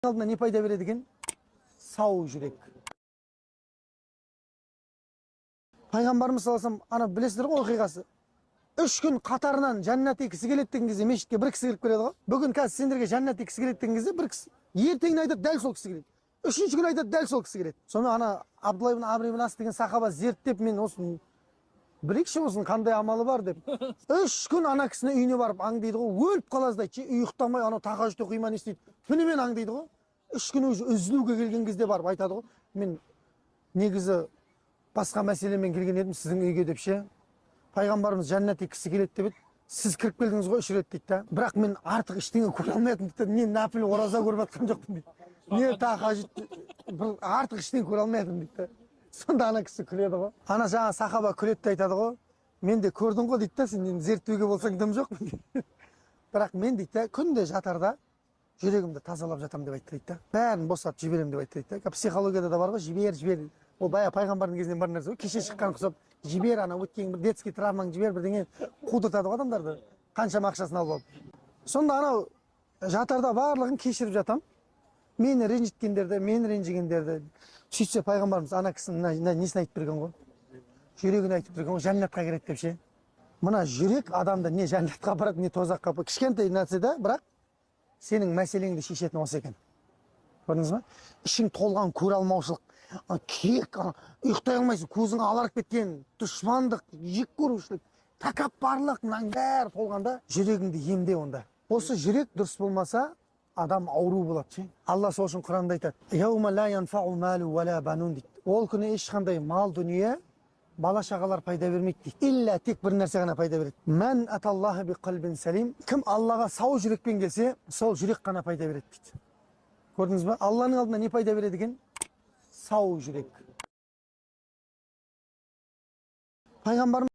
Aldığında ne payda veredi ekan? Sağ yürek. Peygamberimiz sallallahu aleyhi ve sellem ana bilesizdir o okuyası. 3 gün katarından cennete kisi keledi degan кезде meşitke bir kisi kirip keledi go. Bugün kaz senderge cennete kisi keledi degan кезде bir kisi. Ertеңini aytат dal сол kisi keledi. 3-nji gün aytат dal сол kisi keledi. Sonra ana Abdullah ibn Amr ibn As degan sahaba zerttep men osun bir kişi olsun kanday amalı var dep. 3 gün ana kisini uyuna barıp аңдайды go. Ölüp kalaz da içi uyuktamay ana tahajjud okuyman isteydi. Tünemen аңдайды go. 3 gün üzülүүгө келген кезде барып айтады го. Men negizi başka meselemen kelgen edim sizin uyga dep şe. Peygamberimiz cennete kisi keledi debet. Siz kirip keldiniz go 3 ret deydi da. Birak men artık iştеңe көрө албайатым deydi. Men nafil oraza көрүп аткан жокмун deydi. Ne tahajjud artık iştеңe көрө албайатым deydi da. Sonda ana kisi küledi go. Ana жаңа sahaba küledi de aytады go. Men de kördүң go deydi da sen zerttүүгө болсаң дым жокмун deydi. Birak men deydi da күндө жатарда жүрегімді тазалап жатам деп айтты дейді да. Бәрін босап жіберем деп айтты дейді да. Психологияда да бар ғой, жібер. Ол бая пайғамбардың кезінен бар нәрсе ғой. Кеше шыққан құсап жібер ана өткен бір детский травмаң жібер бірдеңе қудыртады ғой адамдарды. Қаншама ақшасын алып алып. Сонда анау жатарда барлығын кешіріп жатам. Мені ренжіткендерді, мені ренжігендерді. Сөйтсе пайғамбарымыз ана кісінің несін айтып берген ғой? Жүрегін айтып берген ғой, жәннатқа кіреді деп ше. Мына жүрек адамды не жәннатқа апарады, не тозаққа апарады. Кішкентай нәрсе да, бірақ senin meselеңді шешетін осы екен. Көрдіңіз ба? Ішің толған көре алмаушылық, кек, ұйықтай алмайсың, көзің аларып кеткен, дұшмандық, жек көрушілік, тәкаппарлық, мынаның бәрі толғанда жүрегіңді емде онда. Осы жүрек дұрыс болмаса, адам ауру болады ше. Алла сол үшін Құранда айтады: "Яума ла янфау малу ва ла банун" дейді. Ол күні ешқандай мал дүние, бала шағалар пайда бермейді дейді. Илля тек бір нәрсе ғана пайда береді. Мән аталлахы би қалбин салим. Кім Аллаға сау жүрекпен келсе, сол жүрек қана пайда береді дейді. Көрдіңіз ба? Алланың алдында не пайда береді екен? Сау жүрек. Пайғамбарымыз